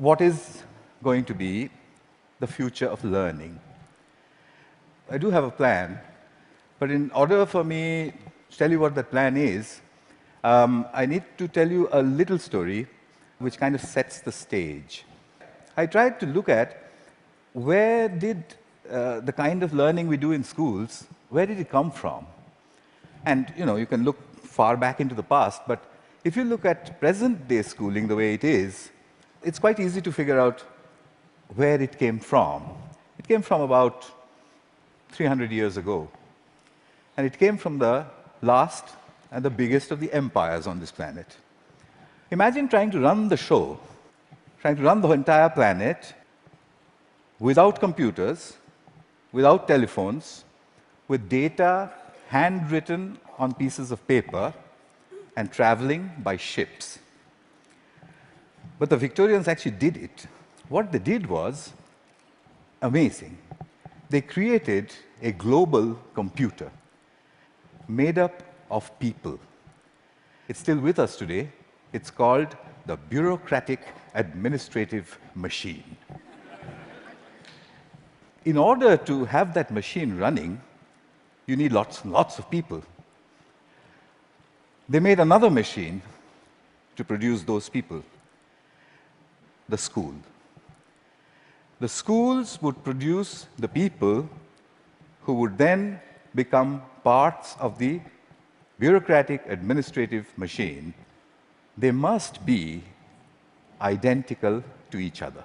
what is going to be the future of learning. I do have a plan, but in order for me to tell you what that plan is, I need to tell you a little story which kind of sets the stage. I tried to look at where did the kind of learning we do in schools, where did it come from? And you can look far back into the past, but if you look at present-day schooling the way it is, it's quite easy to figure out where it came from. It came from about 300 years ago. And it came from the last and the biggest of the empires on this planet. Imagine trying to run the show, trying to run the entire planet without computers, without telephones, with data handwritten on pieces of paper and traveling by ships. But the Victorians actually did it. What they did was amazing. They created a global computer made up of people. It's still with us today. It's called the bureaucratic administrative machine. In order to have that machine running, you need lots and lots of people. They made another machine to produce those people, the school. The schools would produce the people who would then become parts of the bureaucratic administrative machine. They must be identical to each other.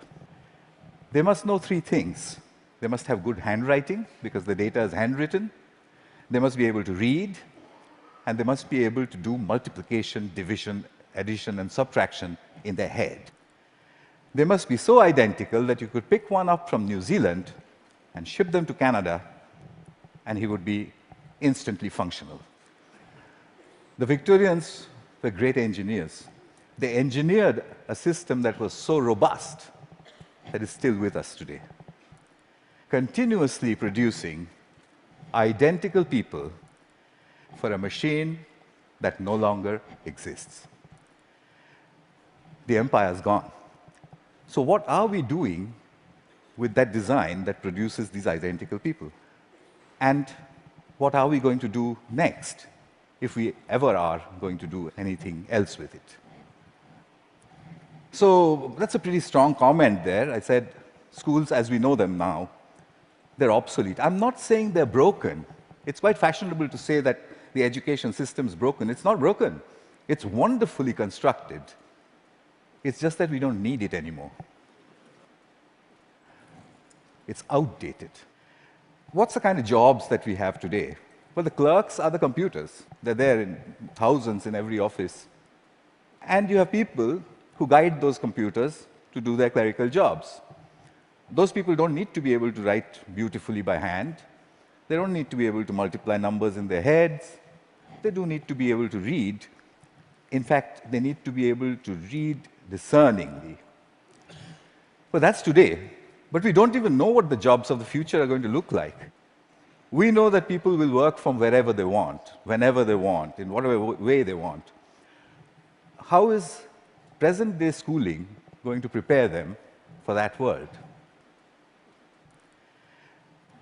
They must know three things. They must have good handwriting, because the data is handwritten. They must be able to read, and they must be able to do multiplication, division, addition, and subtraction in their head. They must be so identical that you could pick one up from New Zealand and ship them to Canada, and he would be instantly functional. The Victorians were great engineers. They engineered a system that was so robust that is still with us today, continuously producing identical people for a machine that no longer exists. The empire's gone. So what are we doing with that design that produces these identical people? And what are we going to do next, if we ever are going to do anything else with it? So that's a pretty strong comment there. I said, schools as we know them now, they're obsolete. I'm not saying they're broken. It's quite fashionable to say that the education system is broken. It's not broken. It's wonderfully constructed. It's just that we don't need it anymore. It's outdated. What's the kind of jobs that we have today? Well, the clerks are the computers. They're there in thousands in every office. And you have people who guide those computers to do their clerical jobs. Those people don't need to be able to write beautifully by hand. They don't need to be able to multiply numbers in their heads. They do need to be able to read. In fact, they need to be able to read discerningly. Well, that's today. But we don't even know what the jobs of the future are going to look like. We know that people will work from wherever they want, whenever they want, in whatever way they want. How is present-day schooling going to prepare them for that world?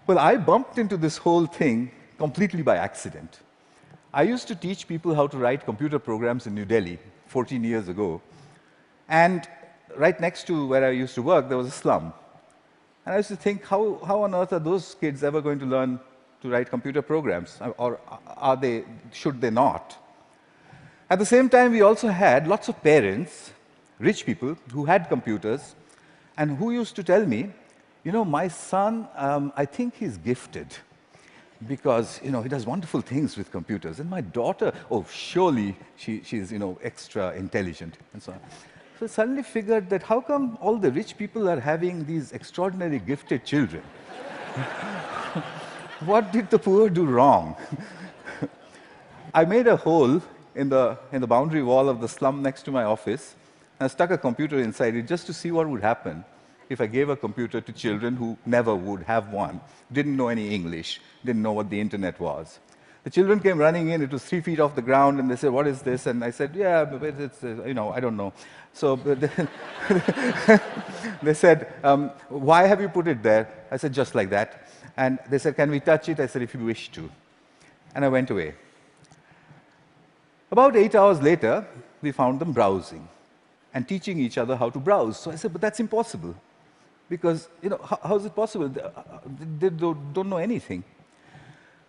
Well, I bumped into this whole thing completely by accident. I used to teach people how to write computer programs in New Delhi 14 years ago. And right next to where I used to work, there was a slum. And I used to think, how on earth are those kids ever going to learn to write computer programs? Or should they not? At the same time, we also had lots of parents, rich people, who had computers, and who used to tell me, my son, I think he's gifted, because he does wonderful things with computers. And my daughter, oh, surely she's extra intelligent, and so on. So I suddenly figured that how come all the rich people are having these extraordinarily gifted children? What did the poor do wrong? I made a hole in the boundary wall of the slum next to my office, and I stuck a computer inside it just to see what would happen if I gave a computer to children who never would have one, didn't know any English, didn't know what the internet was. The children came running in. It was 3 feet off the ground, and they said, "What is this?" And I said, "Yeah, but it's, I don't know." So they said, "Why have you put it there?" I said, "Just like that." And they said, "Can we touch it?" I said, "If you wish to." And I went away. About 8 hours later, we found them browsing and teaching each other how to browse. So I said, "But that's impossible. Because, how is it possible? They don't know anything."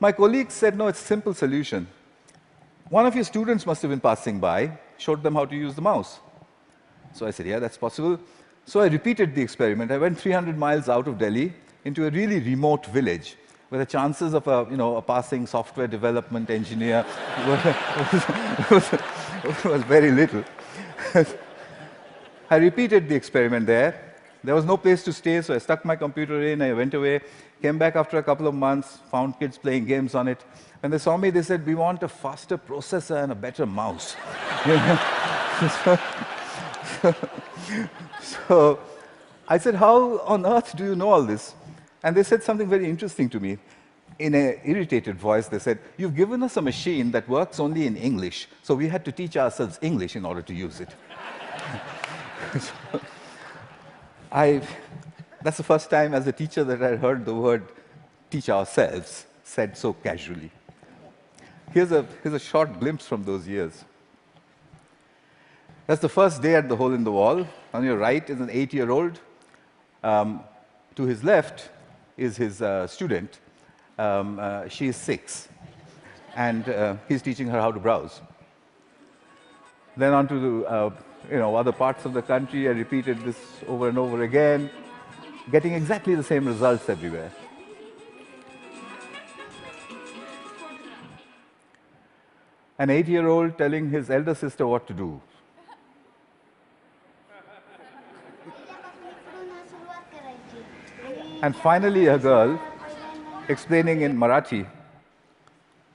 My colleagues said, "No, it's a simple solution. One of your students must have been passing by, showed them how to use the mouse." So I said, "Yeah, that's possible." So I repeated the experiment. I went 300 miles out of Delhi into a really remote village where the chances of a passing software development engineer was very little. I repeated the experiment there. There was no place to stay, so I stuck my computer in, I went away, came back after a couple of months, found kids playing games on it. When they saw me, they said, "We want a faster processor and a better mouse." So I said, "How on earth do you know all this?" And they said something very interesting to me. In an irritated voice, they said, "You've given us a machine that works only in English, so we had to teach ourselves English in order to use it." That's the first time as a teacher that I heard the word "teach ourselves" said so casually. Here's a short glimpse from those years. That's the first day at the hole in the wall. On your right is an 8-year-old. To his left is his student. She is 6. And he's teaching her how to browse. Then on to the other parts of the country. I repeated this over and over again, getting exactly the same results everywhere. An 8-year-old telling his elder sister what to do. And finally, a girl explaining in Marathi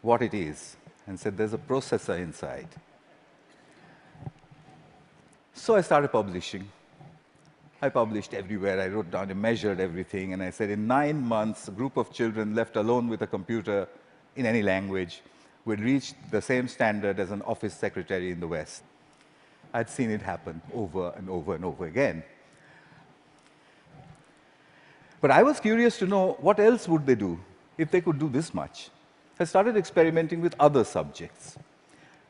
what it is and said, "There's a processor inside." So I started publishing. I published everywhere. I wrote down and measured everything. And I said, in 9 months, a group of children left alone with a computer in any language would reach the same standard as an office secretary in the West. I'd seen it happen over and over and over again. But I was curious to know what else would they do if they could do this much. I started experimenting with other subjects.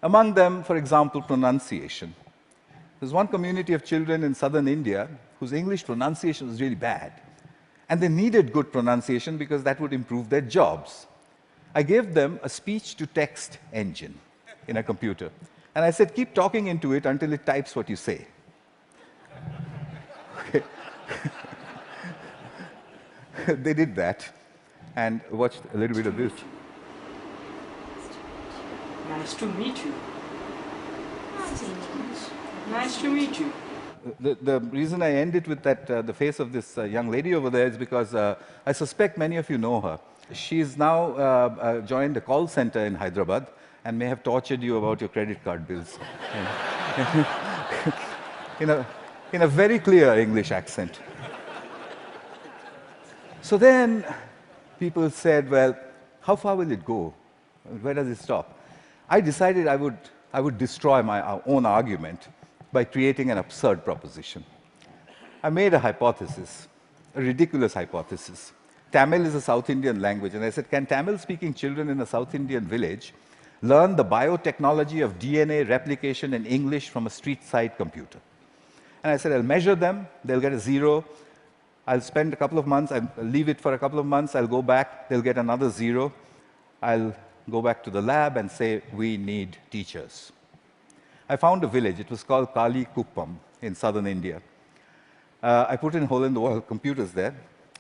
Among them, for example, pronunciation. There's one community of children in southern India whose English pronunciation was really bad. And they needed good pronunciation because that would improve their jobs. I gave them a speech-to-text engine in a computer. And I said, "Keep talking into it until it types what you say." Okay. They did that and watched a little bit of this. Nice to meet you. Nice to meet you. The reason I end it with that, the face of this young lady over there is because I suspect many of you know her. She's now joined a call center in Hyderabad and may have tortured you about your credit card bills. in a very clear English accent. So then people said, "Well, how far will it go? Where does it stop?" I decided I would destroy my own argument by creating an absurd proposition. I made a hypothesis, a ridiculous hypothesis. Tamil is a South Indian language, and I said, can Tamil-speaking children in a South Indian village learn the biotechnology of DNA replication in English from a street-side computer? And I said, I'll measure them, they'll get a 0. I'll spend a couple of months, I'll leave it for a couple of months, I'll go back, they'll get another 0. I'll go back to the lab and say, we need teachers. I found a village, it was called Kali Kuppam in southern India. I put in hole-in-the-wall computers there,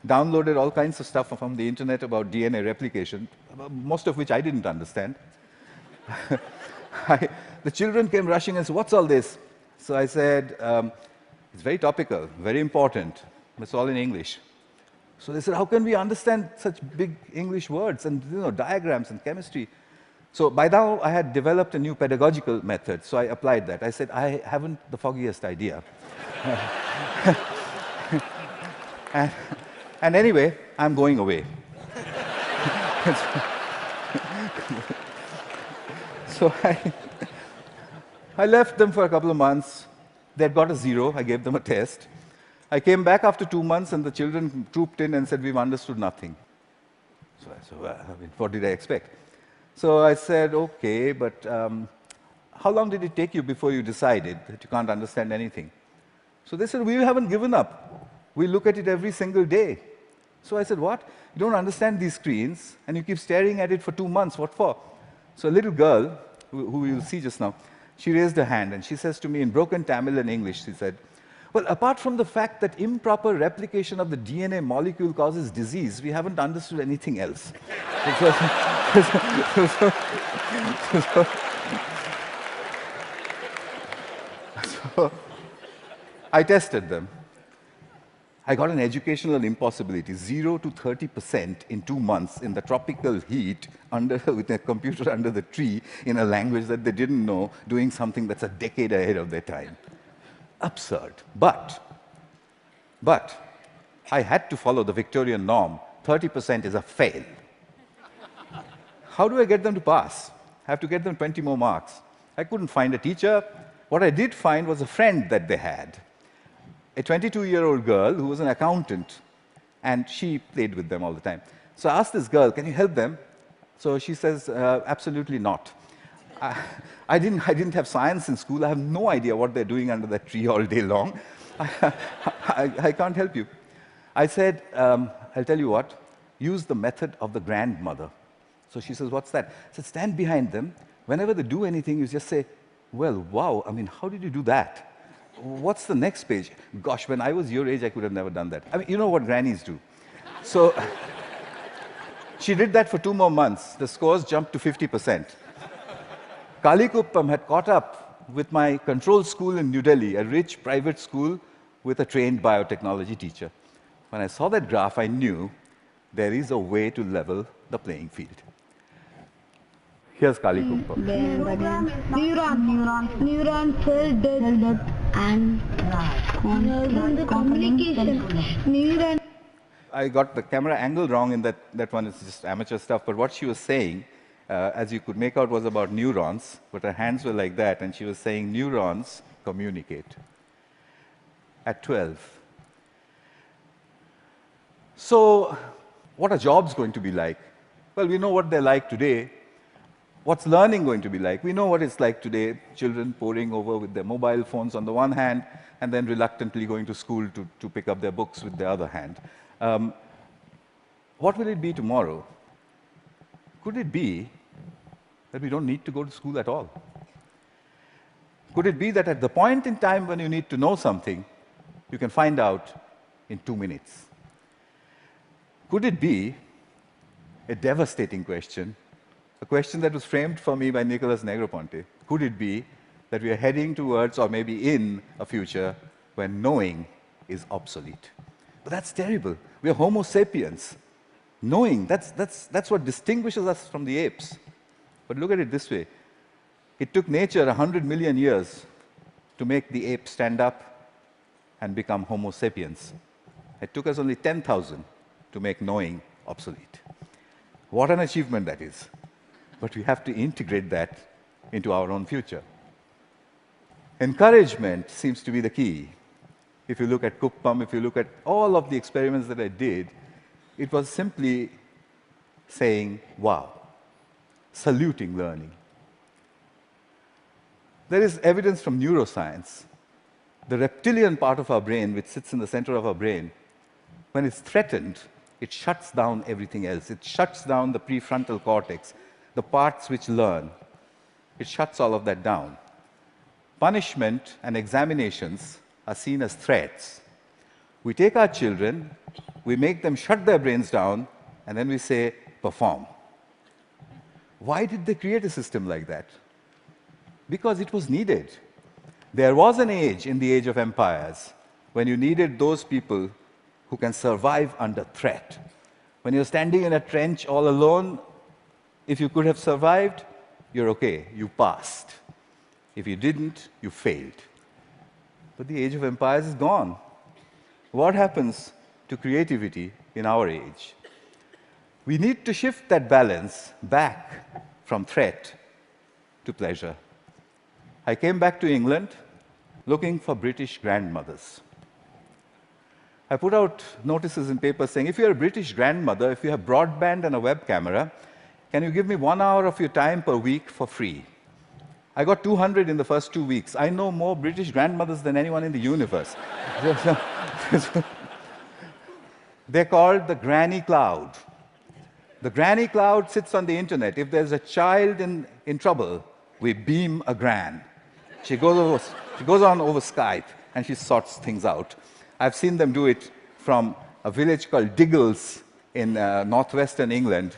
downloaded all kinds of stuff from the internet about DNA replication, most of which I didn't understand. The children came rushing and said, what's all this? So I said, it's very topical, very important. It's all in English. So they said, how can we understand such big English words and diagrams and chemistry? So by now, I had developed a new pedagogical method, so I applied that. I said, I haven't the foggiest idea. and anyway, I'm going away. So I left them for a couple of months. They'd got a 0. I gave them a test. I came back after 2 months, and the children trooped in and said, we've understood nothing. So I said, well, I mean, what did I expect? So I said, okay, but how long did it take you before you decided that you can't understand anything? So they said, we haven't given up. We look at it every single day. So I said, what? You don't understand these screens, and you keep staring at it for 2 months. What for? So a little girl, who you'll see just now, she raised her hand, and she says to me in broken Tamil and English, she said, well, apart from the fact that improper replication of the DNA molecule causes disease, we haven't understood anything else. So I tested them. I got an educational impossibility, 0 to 30% in 2 months in the tropical heat with a computer under the tree in a language that they didn't know, doing something that's a decade ahead of their time. Absurd. But I had to follow the Victorian norm. 30% is a fail. How do I get them to pass? I have to get them 20 more marks. I couldn't find a teacher. What I did find was a friend that they had, a 22-year-old girl who was an accountant, and she played with them all the time. So I asked this girl, can you help them? So she says, absolutely not. I didn't have science in school. I have no idea what they're doing under that tree all day long. I can't help you. I said, I'll tell you what, use the method of the grandmother. So she says, what's that? I said, stand behind them. Whenever they do anything, you just say, well, wow, I mean, how did you do that? What's the next page? Gosh, when I was your age, I could have never done that. I mean, you know what grannies do. So she did that for 2 more months. The scores jumped to 50%. Kalikuppam had caught up with my control school in New Delhi, a rich private school with a trained biotechnology teacher. When I saw that graph, I knew there is a way to level the playing field. Here's Kalikuppam. Neuron cell death and communication. I got the camera angle wrong in that one. It's just amateur stuff. But what she was saying, as you could make out, was about neurons. But her hands were like that, and she was saying neurons communicate. At 12. So what are jobs going to be like? Well, we know what they're like today. What's learning going to be like? We know what it's like today, children poring over with their mobile phones on the one hand, and then reluctantly going to school to pick up their books with the other hand. What will it be tomorrow? Could it be that we don't need to go to school at all? Could it be that at the point in time when you need to know something, you can find out in 2 minutes? Could it be a devastating question, a question that was framed for me by Nicholas Negroponte? Could it be that we are heading towards, or maybe in, a future when knowing is obsolete? But that's terrible. We are Homo sapiens. Knowing, that's what distinguishes us from the apes. But look at it this way. It took nature 100 million years to make the ape stand up and become Homo sapiens. It took us only 10,000 to make knowing obsolete. What an achievement that is. But we have to integrate that into our own future. Encouragement seems to be the key. If you look at Kuppam, if you look at all of the experiments that I did, it was simply saying, wow, saluting learning. There is evidence from neuroscience. The reptilian part of our brain, which sits in the center of our brain, when it's threatened, it shuts down everything else. It shuts down the prefrontal cortex, the parts which learn. It shuts all of that down. Punishment and examinations are seen as threats. We take our children, we make them shut their brains down, and then we say, perform. Why did they create a system like that? Because it was needed. There was an age in the age of empires when you needed those people who can survive under threat. When you're standing in a trench all alone, if you could have survived, you're okay, you passed. If you didn't, you failed. But the age of empires is gone. What happens to creativity in our age? We need to shift that balance back from threat to pleasure. I came back to England looking for British grandmothers. I put out notices in papers saying, if you're a British grandmother, if you have broadband and a web camera, can you give me 1 hour of your time per week for free? I got 200 in the first 2 weeks. I know more British grandmothers than anyone in the universe. They're called the granny cloud. The granny cloud sits on the internet. If there's a child in trouble, we beam a gran. She goes on over Skype and she sorts things out. I've seen them do it from a village called Diggles in northwestern England,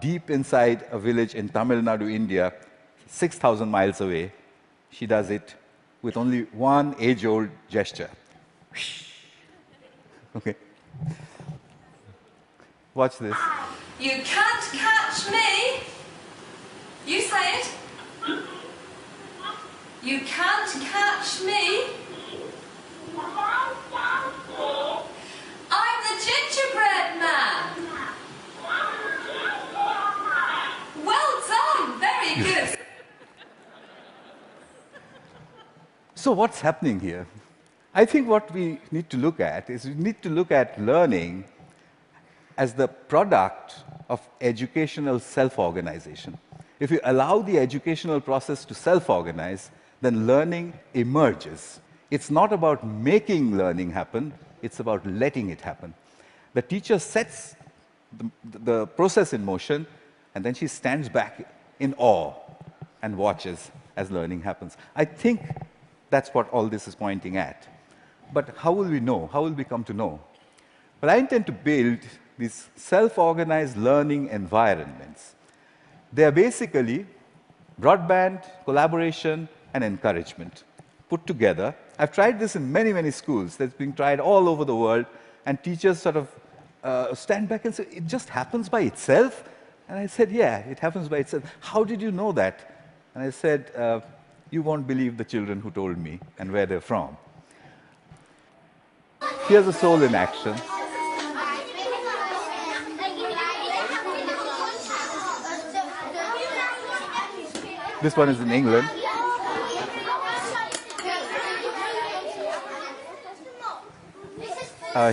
deep inside a village in Tamil Nadu, India, 6,000 miles away. She does it with only one age-old gesture. Okay. Watch this. You can't catch me. You say it. You can't catch me. I'm the gingerbread man. Well done. Very good. So what's happening here? I think what we need to look at is we need to look at learning as the product of educational self-organization. If you allow the educational process to self-organize, then learning emerges. It's not about making learning happen, it's about letting it happen. The teacher sets the process in motion, and then she stands back in awe and watches as learning happens. I think that's what all this is pointing at. But how will we know? How will we come to know? Well, I intend to build these self-organized learning environments. They are basically broadband, collaboration, and encouragement put together. I've tried this in many, many schools. That's being tried all over the world, and teachers sort of stand back and say, it just happens by itself? And I said, yeah, it happens by itself. How did you know that? And I said, you won't believe the children who told me and where they're from. Here's a soul in action. This one is in England.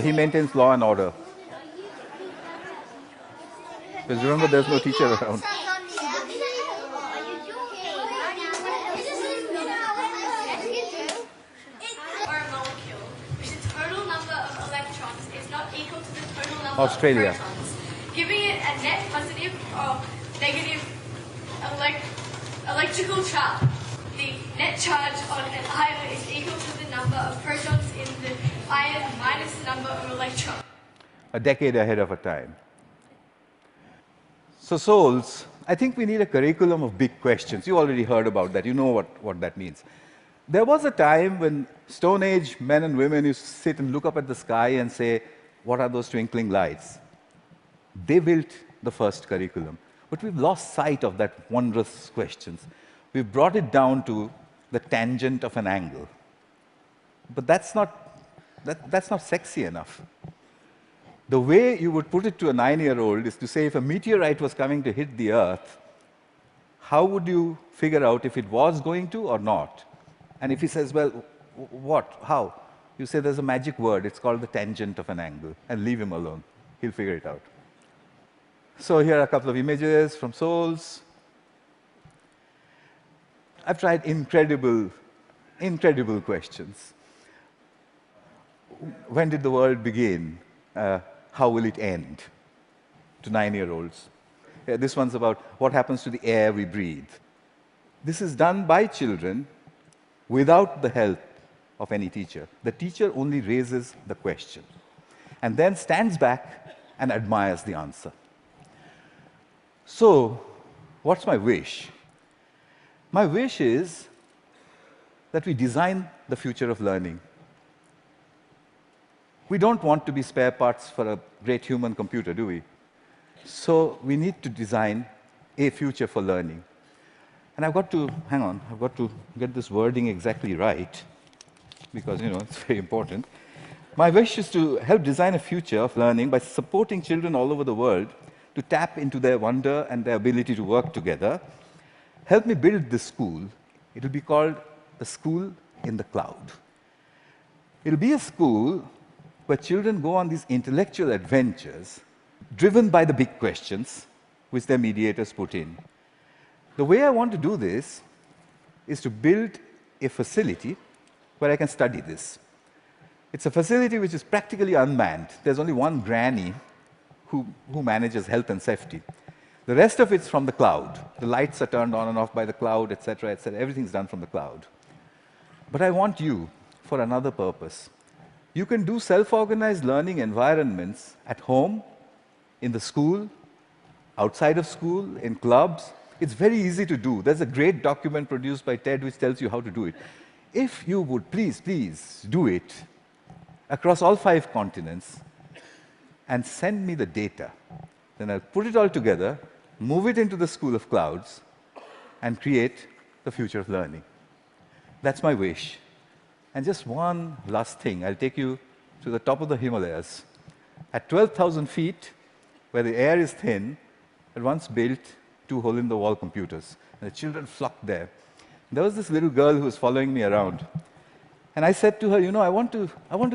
He maintains law and order. Because remember, there's no teacher around. Australia. Giving it a net positive or negative electrical charge. The net charge on an iron is equal to the number of protons in the iron minus the number of electrons. A decade ahead of our time. So souls, I think we need a curriculum of big questions. You already heard about that. You know what that means. There was a time when Stone Age men and women used to sit and look up at the sky and say, what are those twinkling lights? They built the first curriculum. But we've lost sight of that wondrous questions. We've brought it down to the tangent of an angle. But that's not sexy enough. The way you would put it to a 9-year-old is to say, if a meteorite was coming to hit the Earth, how would you figure out if it was going to or not? And if he says, well, what? How? You say there's a magic word, it's called the tangent of an angle, and leave him alone. He'll figure it out. So here are a couple of images from souls. I've tried incredible questions. When did the world begin? How will it end? To 9-year-olds. This one's about what happens to the air we breathe. This is done by children without the help of any teacher. The teacher only raises the question and then stands back and admires the answer. So, what's my wish? My wish is that we design the future of learning. We don't want to be spare parts for a great human computer, do we? So we need to design a future for learning. And I've got to get this wording exactly right, because, it's very important. My wish is to help design a future of learning by supporting children all over the world to tap into their wonder and their ability to work together, help me build this school. It will be called a school in the cloud. It will be a school where children go on these intellectual adventures driven by the big questions which their mediators put in. The way I want to do this is to build a facility where I can study this. It's a facility which is practically unmanned. There's only one granny who manages health and safety. The rest of it's from the cloud. The lights are turned on and off by the cloud, etc., etc. Everything's done from the cloud. But I want you for another purpose. You can do self-organized learning environments at home, in the school, outside of school, in clubs. It's very easy to do. There's a great document produced by TED which tells you how to do it. If you would please do it across all 5 continents and send me the data, then I'll put it all together, move it into the School of Clouds, and create the future of learning. That's my wish. And just one last thing. I'll take you to the top of the Himalayas. At 12,000 feet, where the air is thin, I once built 2 hole-in-the-wall computers. And the children flocked there. There was this little girl who was following me around. And I said to her, you know, I want to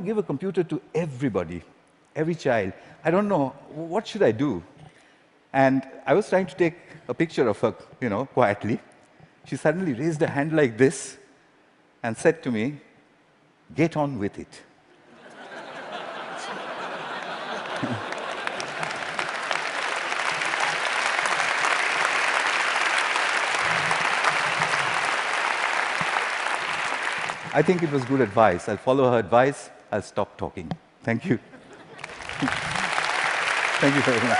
give a computer to everybody, every child. I don't know, what should I do? And I was trying to take a picture of her, you know, quietly. She suddenly raised her hand like this and said to me, "Get on with it." I think it was good advice. I'll follow her advice. I'll stop talking. Thank you. Thank you very much.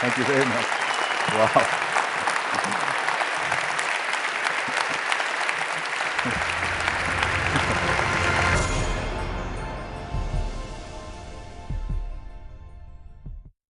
Thank you very much. Wow.